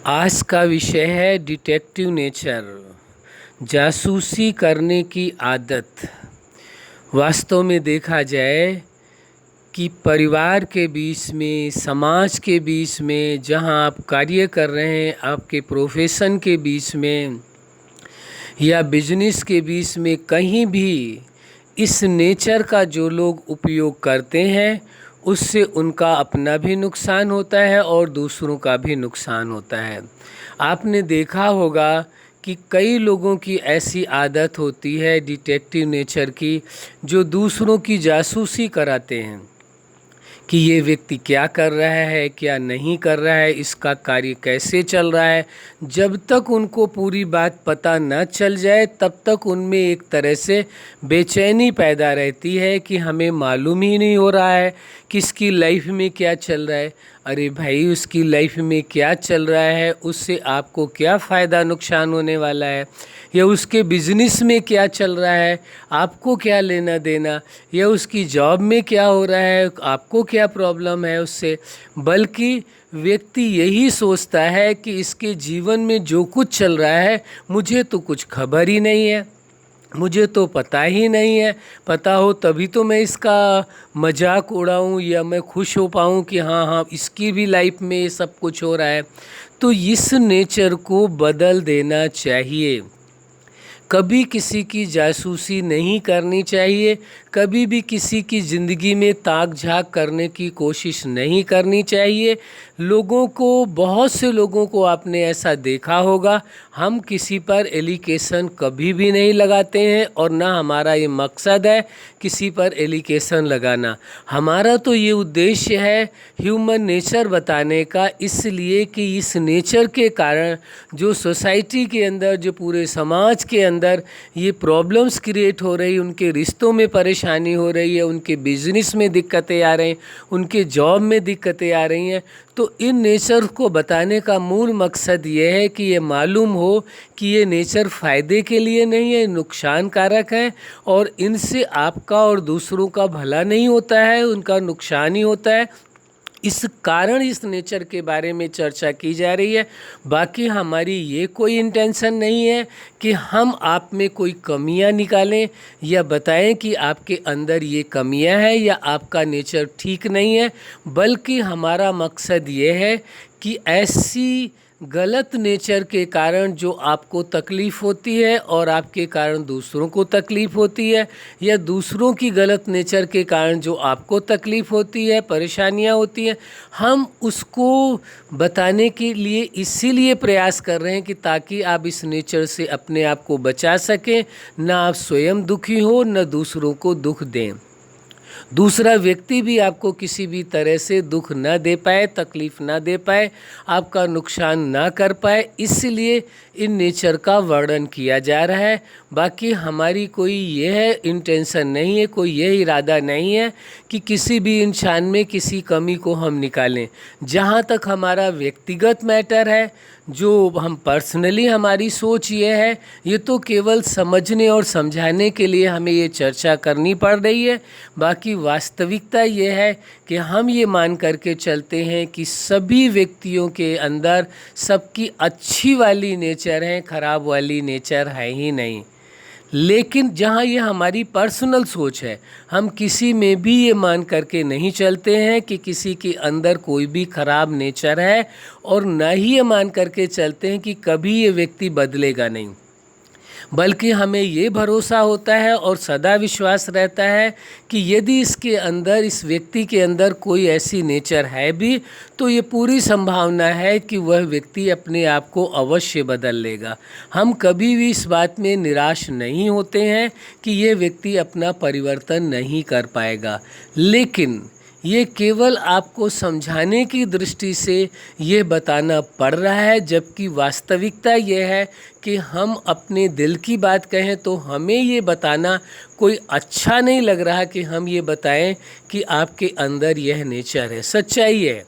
आज का विषय है डिटेक्टिव नेचर, जासूसी करने की आदत। वास्तव में देखा जाए कि परिवार के बीच में, समाज के बीच में, जहां आप कार्य कर रहे हैं, आपके प्रोफेशन के बीच में या बिजनेस के बीच में, कहीं भी इस नेचर का जो लोग उपयोग करते हैं उससे उनका अपना भी नुकसान होता है और दूसरों का भी नुकसान होता है। आपने देखा होगा कि कई लोगों की ऐसी आदत होती है डिटेक्टिव नेचर की, जो दूसरों की जासूसी कराते हैं कि ये व्यक्ति क्या कर रहा है, क्या नहीं कर रहा है, इसका कार्य कैसे चल रहा है। जब तक उनको पूरी बात पता न चल जाए तब तक उनमें एक तरह से बेचैनी पैदा रहती है कि हमें मालूम ही नहीं हो रहा है किसकी लाइफ में क्या चल रहा है। अरे भाई, उसकी लाइफ में क्या चल रहा है, उससे आपको क्या फ़ायदा नुकसान होने वाला है, या उसके बिजनेस में क्या चल रहा है, आपको क्या लेना देना, या उसकी जॉब में क्या हो रहा है, आपको क्या प्रॉब्लम है उससे। बल्कि व्यक्ति यही सोचता है कि इसके जीवन में जो कुछ चल रहा है मुझे तो कुछ खबर ही नहीं है, मुझे तो पता ही नहीं है। पता हो तभी तो मैं इसका मजाक उड़ाऊं या मैं खुश हो पाऊं कि हाँ हाँ इसकी भी लाइफ में ये सब कुछ हो रहा है। तो इस नेचर को बदल देना चाहिए। कभी किसी की जासूसी नहीं करनी चाहिए, कभी भी किसी की ज़िंदगी में ताक झाक करने की कोशिश नहीं करनी चाहिए। लोगों को, बहुत से लोगों को आपने ऐसा देखा होगा, हम किसी पर एलिगेशन कभी भी नहीं लगाते हैं और ना हमारा ये मकसद है किसी पर एलिगेशन लगाना। हमारा तो ये उद्देश्य है ह्यूमन नेचर बताने का, इसलिए कि इस नेचर के कारण जो सोसाइटी के अंदर, जो पूरे समाज के अंदर ये प्रॉब्लम्स क्रिएट हो रही, उनके रिश्तों में परेशानी हो रही है, उनके बिजनेस में दिक्कतें आ रही, उनके जॉब में दिक्कतें आ रही हैं। तो इन नेचर को बताने का मूल मकसद ये है कि ये मालूम हो कि ये नेचर फ़ायदे के लिए नहीं है, नुकसान कारक है और इनसे आपका और दूसरों का भला नहीं होता है, उनका नुकसान ही होता है। इस कारण इस नेचर के बारे में चर्चा की जा रही है। बाकी हमारी ये कोई इंटेंशन नहीं है कि हम आप में कोई कमियां निकालें या बताएं कि आपके अंदर ये कमियां हैं या आपका नेचर ठीक नहीं है, बल्कि हमारा मकसद ये है कि ऐसी गलत नेचर के कारण जो आपको तकलीफ़ होती है और आपके कारण दूसरों को तकलीफ़ होती है, या दूसरों की गलत नेचर के कारण जो आपको तकलीफ़ होती है, परेशानियां होती हैं, हम उसको बताने के लिए इसीलिए प्रयास कर रहे हैं कि ताकि आप इस नेचर से अपने आप को बचा सकें, ना आप स्वयं दुखी हो, ना दूसरों को दुख दें, दूसरा व्यक्ति भी आपको किसी भी तरह से दुख न दे पाए, तकलीफ़ ना दे पाए, आपका नुकसान ना कर पाए, इसलिए इन नेचर का वर्णन किया जा रहा है। बाकी हमारी कोई यह इंटेंशन नहीं है, कोई यह इरादा नहीं है कि किसी भी इंसान में किसी कमी को हम निकालें। जहाँ तक हमारा व्यक्तिगत मैटर है, जो हम पर्सनली, हमारी सोच ये है, ये तो केवल समझने और समझाने के लिए हमें ये चर्चा करनी पड़ रही है। बाकी वास्तविकता ये है कि हम ये मान करके चलते हैं कि सभी व्यक्तियों के अंदर सबकी अच्छी वाली नेचर है, खराब वाली नेचर है ही नहीं। लेकिन जहाँ ये हमारी पर्सनल सोच है, हम किसी में भी ये मान करके नहीं चलते हैं कि किसी के अंदर कोई भी ख़राब नेचर है, और न ही ये मान करके चलते हैं कि कभी ये व्यक्ति बदलेगा नहीं। बल्कि हमें ये भरोसा होता है और सदा विश्वास रहता है कि यदि इसके अंदर, इस व्यक्ति के अंदर कोई ऐसी नेचर है भी, तो ये पूरी संभावना है कि वह व्यक्ति अपने आप को अवश्य बदल लेगा। हम कभी भी इस बात में निराश नहीं होते हैं कि ये व्यक्ति अपना परिवर्तन नहीं कर पाएगा, लेकिन ये केवल आपको समझाने की दृष्टि से ये बताना पड़ रहा है, जबकि वास्तविकता ये है कि हम अपने दिल की बात कहें तो हमें ये बताना कोई अच्छा नहीं लग रहा कि हम ये बताएं कि आपके अंदर यह नेचर है। सच्चाई है,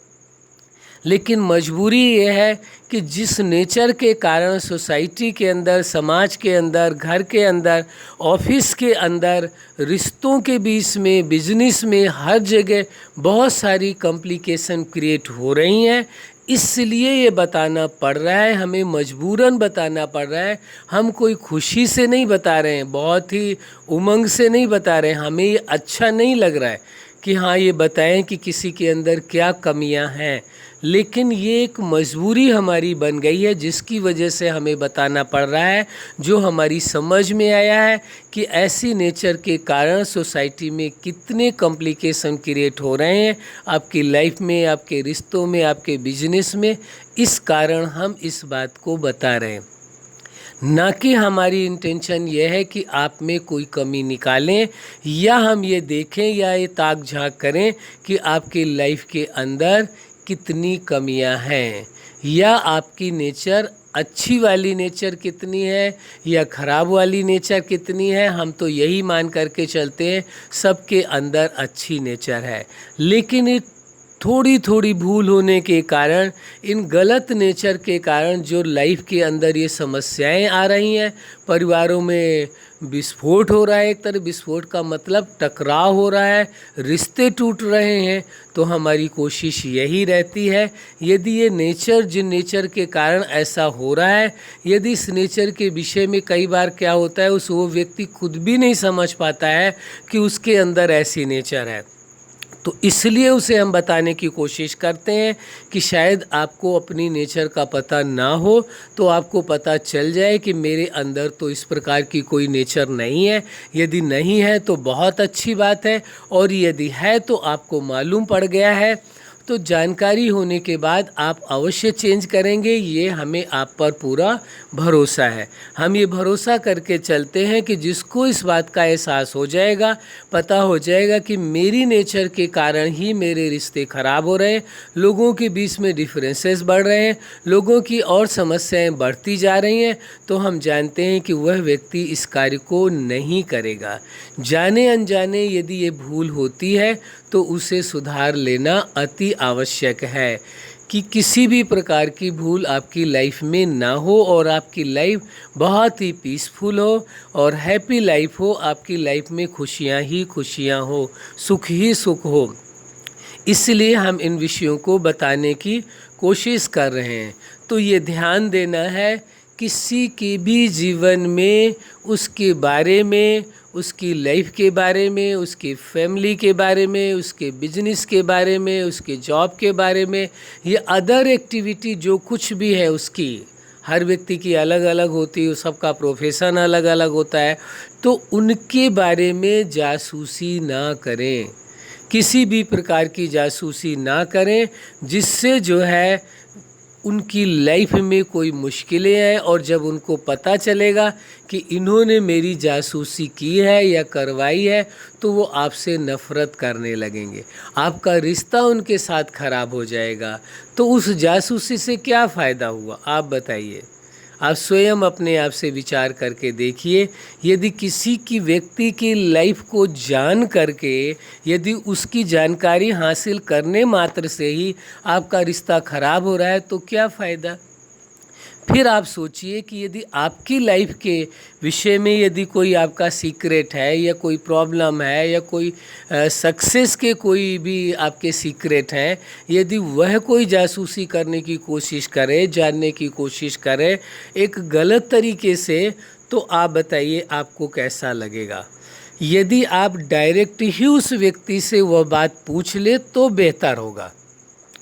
लेकिन मजबूरी ये है कि जिस नेचर के कारण सोसाइटी के अंदर, समाज के अंदर, घर के अंदर, ऑफिस के अंदर, रिश्तों के बीच में, बिजनेस में, हर जगह बहुत सारी कॉम्प्लिकेशन क्रिएट हो रही हैं, इसलिए ये बताना पड़ रहा है, हमें मजबूरन बताना पड़ रहा है। हम कोई खुशी से नहीं बता रहे हैं, बहुत ही उमंग से नहीं बता रहे हैं, हमें ये अच्छा नहीं लग रहा है कि हाँ ये बताएं कि किसी के अंदर क्या कमियां हैं, लेकिन ये एक मजबूरी हमारी बन गई है जिसकी वजह से हमें बताना पड़ रहा है। जो हमारी समझ में आया है कि ऐसी नेचर के कारण सोसाइटी में कितने कॉम्प्लिकेशन क्रिएट हो रहे हैं आपकी लाइफ में, आपके रिश्तों में, आपके बिजनेस में, इस कारण हम इस बात को बता रहे हैं। ना कि हमारी इंटेंशन ये है कि आप में कोई कमी निकालें या हम ये देखें या ये ताक झांक करें कि आपकी लाइफ के अंदर कितनी कमियां हैं या आपकी नेचर अच्छी वाली नेचर कितनी है या ख़राब वाली नेचर कितनी है। हम तो यही मान करके चलते हैं सबके अंदर अच्छी नेचर है, लेकिन ये थोड़ी थोड़ी भूल होने के कारण, इन गलत नेचर के कारण जो लाइफ के अंदर ये समस्याएं आ रही हैं, परिवारों में विस्फोट हो रहा है, एक तरह विस्फोट का मतलब टकराव हो रहा है, रिश्ते टूट रहे हैं। तो हमारी कोशिश यही रहती है, यदि ये नेचर जिन नेचर के कारण ऐसा हो रहा है, यदि इस नेचर के विषय में कई बार क्या होता है वो व्यक्ति खुद भी नहीं समझ पाता है कि उसके अंदर ऐसी नेचर है, तो इसलिए उसे हम बताने की कोशिश करते हैं कि शायद आपको अपनी नेचर का पता ना हो तो आपको पता चल जाए कि मेरे अंदर तो इस प्रकार की कोई नेचर नहीं है। यदि नहीं है तो बहुत अच्छी बात है, और यदि है तो आपको मालूम पड़ गया है, तो जानकारी होने के बाद आप अवश्य चेंज करेंगे, ये हमें आप पर पूरा भरोसा है। हम ये भरोसा करके चलते हैं कि जिसको इस बात का एहसास हो जाएगा, पता हो जाएगा कि मेरी नेचर के कारण ही मेरे रिश्ते ख़राब हो रहे हैं, लोगों के बीच में डिफरेंसेस बढ़ रहे हैं, लोगों की और समस्याएं बढ़ती जा रही हैं, तो हम जानते हैं कि वह व्यक्ति इस कार्य को नहीं करेगा। जाने अनजाने यदि ये भूल होती है तो उसे सुधार लेना अति आवश्यक है कि किसी भी प्रकार की भूल आपकी लाइफ में ना हो और आपकी लाइफ बहुत ही पीसफुल हो और हैप्पी लाइफ हो, आपकी लाइफ में खुशियाँ ही खुशियाँ हो, सुख ही सुख हो। इसलिए हम इन विषयों को बताने की कोशिश कर रहे हैं। तो ये ध्यान देना है, किसी के भी जीवन में उसके बारे में, उसकी लाइफ के बारे में, उसकी फैमिली के बारे में, उसके बिजनेस के बारे में, उसके जॉब के बारे में, ये अदर एक्टिविटी जो कुछ भी है उसकी, हर व्यक्ति की अलग अलग होती है, सबका प्रोफेशन अलग अलग होता है, तो उनके बारे में जासूसी ना करें, किसी भी प्रकार की जासूसी ना करें जिससे जो है उनकी लाइफ में कोई मुश्किलें हैं, और जब उनको पता चलेगा कि इन्होंने मेरी जासूसी की है या करवाई है तो वो आपसे नफ़रत करने लगेंगे, आपका रिश्ता उनके साथ ख़राब हो जाएगा। तो उस जासूसी से क्या फ़ायदा हुआ, आप बताइए। आप स्वयं अपने आप से विचार करके देखिए, यदि किसी की व्यक्ति की लाइफ को जान करके, यदि उसकी जानकारी हासिल करने मात्र से ही आपका रिश्ता खराब हो रहा है तो क्या फ़ायदा। फिर आप सोचिए कि यदि आपकी लाइफ के विषय में यदि कोई आपका सीक्रेट है या कोई प्रॉब्लम है या कोई सक्सेस के कोई भी आपके सीक्रेट हैं, यदि वह कोई जासूसी करने की कोशिश करे, जानने की कोशिश करे एक गलत तरीके से, तो आप बताइए आपको कैसा लगेगा। यदि आप डायरेक्ट ही उस व्यक्ति से वह बात पूछ ले तो बेहतर होगा।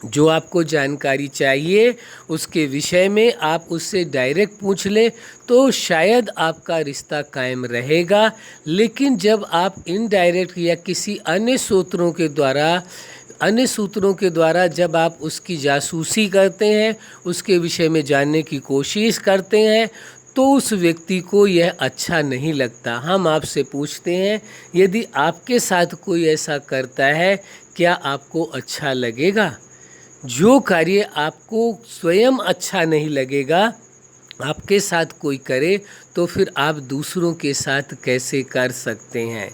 जो आपको जानकारी चाहिए उसके विषय में आप उससे डायरेक्ट पूछ लें तो शायद आपका रिश्ता कायम रहेगा। लेकिन जब आप इनडायरेक्ट या किसी अन्य सूत्रों के द्वारा जब आप उसकी जासूसी करते हैं, उसके विषय में जानने की कोशिश करते हैं, तो उस व्यक्ति को यह अच्छा नहीं लगता। हम आपसे पूछते हैं, यदि आपके साथ कोई ऐसा करता है क्या आपको अच्छा लगेगा। जो कार्य आपको स्वयं अच्छा नहीं लगेगा आपके साथ कोई करे तो फिर आप दूसरों के साथ कैसे कर सकते हैं।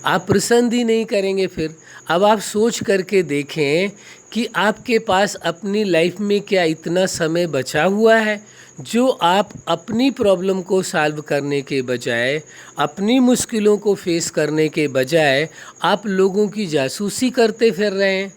आप पसंद ही नहीं करेंगे। फिर अब आप सोच करके देखें कि आपके पास अपनी लाइफ में क्या इतना समय बचा हुआ है जो आप अपनी प्रॉब्लम को सॉल्व करने के बजाय, अपनी मुश्किलों को फेस करने के बजाय आप लोगों की जासूसी करते फिर रहे हैं।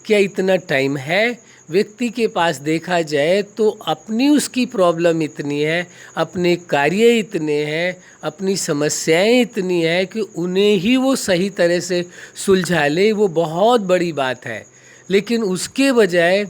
क्या इतना टाइम है। व्यक्ति के पास देखा जाए तो अपनी उसकी प्रॉब्लम इतनी है, अपने कार्य इतने हैं, अपनी समस्याएं इतनी हैं कि उन्हें ही वो सही तरह से सुलझा ले, वो बहुत बड़ी बात है। लेकिन उसके बजाय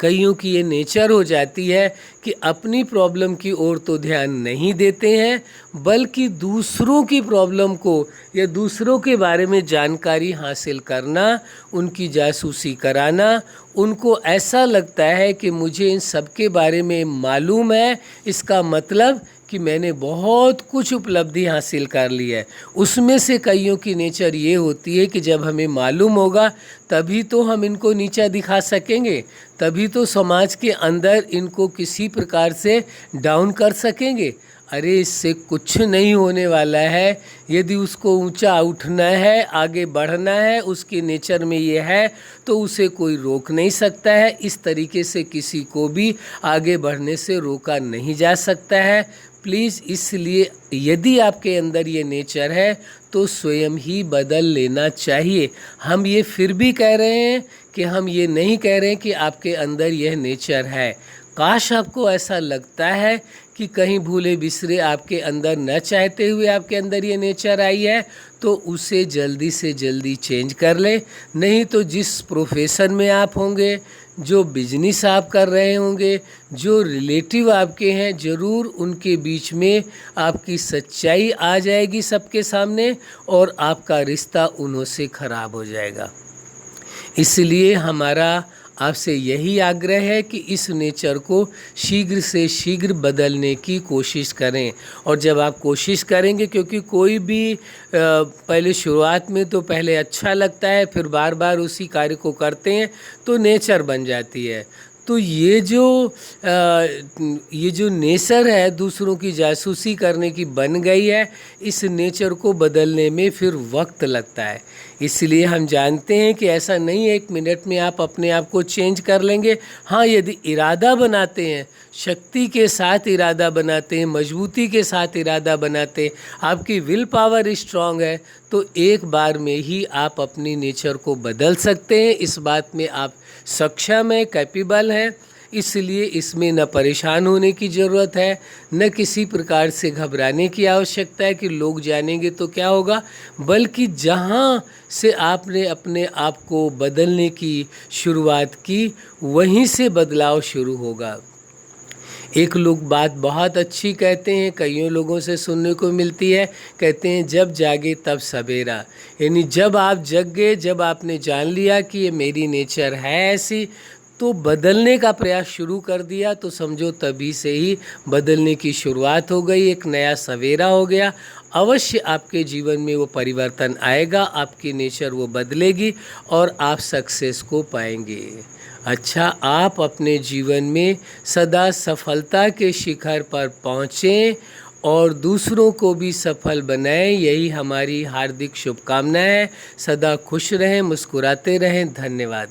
कईयों की ये नेचर हो जाती है कि अपनी प्रॉब्लम की ओर तो ध्यान नहीं देते हैं, बल्कि दूसरों की प्रॉब्लम को या दूसरों के बारे में जानकारी हासिल करना, उनकी जासूसी कराना। उनको ऐसा लगता है कि मुझे इन सब के बारे में मालूम है, इसका मतलब कि मैंने बहुत कुछ उपलब्धि हासिल कर ली है। उसमें से कईयों की नेचर ये होती है कि जब हमें मालूम होगा तभी तो हम इनको नीचा दिखा सकेंगे, तभी तो समाज के अंदर इनको किसी प्रकार से डाउन कर सकेंगे। अरे इससे कुछ नहीं होने वाला है। यदि उसको ऊंचा उठना है, आगे बढ़ना है, उसके नेचर में ये है, तो उसे कोई रोक नहीं सकता है। इस तरीके से किसी को भी आगे बढ़ने से रोका नहीं जा सकता है। प्लीज़, इसलिए यदि आपके अंदर ये नेचर है तो स्वयं ही बदल लेना चाहिए। हम ये फिर भी कह रहे हैं कि हम ये नहीं कह रहे हैं कि आपके अंदर यह नेचर है। काश आपको ऐसा लगता है कि कहीं भूले बिसरे आपके अंदर न चाहते हुए आपके अंदर ये नेचर आई है, तो उसे जल्दी से जल्दी चेंज कर ले। नहीं तो जिस प्रोफेशन में आप होंगे, जो बिजनेस आप कर रहे होंगे, जो रिलेटिव आपके हैं, ज़रूर उनके बीच में आपकी सच्चाई आ जाएगी सबके सामने और आपका रिश्ता उन्हों से ख़राब हो जाएगा। इसलिए हमारा आपसे यही आग्रह है कि इस नेचर को शीघ्र से शीघ्र बदलने की कोशिश करें। और जब आप कोशिश करेंगे, क्योंकि कोई भी पहले शुरुआत में तो पहले अच्छा लगता है, फिर बार बार उसी कार्य को करते हैं तो नेचर बन जाती है। तो ये जो नेचर है दूसरों की जासूसी करने की बन गई है, इस नेचर को बदलने में फिर वक्त लगता है। इसलिए हम जानते हैं कि ऐसा नहीं है 1 मिनट में आप अपने आप को चेंज कर लेंगे। हाँ, यदि इरादा बनाते हैं, शक्ति के साथ इरादा बनाते हैं, मजबूती के साथ इरादा बनाते हैं, आपकी विल पावर स्ट्रांग है, तो एक बार में ही आप अपनी नेचर को बदल सकते हैं। इस बात में आप सक्षम है, कैपेबल है। इसलिए इसमें न परेशान होने की ज़रूरत है, न किसी प्रकार से घबराने की आवश्यकता है कि लोग जानेंगे तो क्या होगा, बल्कि जहाँ से आपने अपने आप को बदलने की शुरुआत की, वहीं से बदलाव शुरू होगा। एक लोग बात बहुत अच्छी कहते हैं, कईयों लोगों से सुनने को मिलती है, कहते हैं जब जागे तब सवेरा। यानी जब आप जग गए, जब आपने जान लिया कि ये मेरी नेचर है ऐसी, तो बदलने का प्रयास शुरू कर दिया, तो समझो तभी से ही बदलने की शुरुआत हो गई, एक नया सवेरा हो गया। अवश्य आपके जीवन में वो परिवर्तन आएगा, आपकी नेचर वो बदलेगी और आप सक्सेस को पाएंगे। अच्छा, आप अपने जीवन में सदा सफलता के शिखर पर पहुँचें और दूसरों को भी सफल बनाएं, यही हमारी हार्दिक शुभकामनाएं है। सदा खुश रहें, मुस्कुराते रहें। धन्यवाद।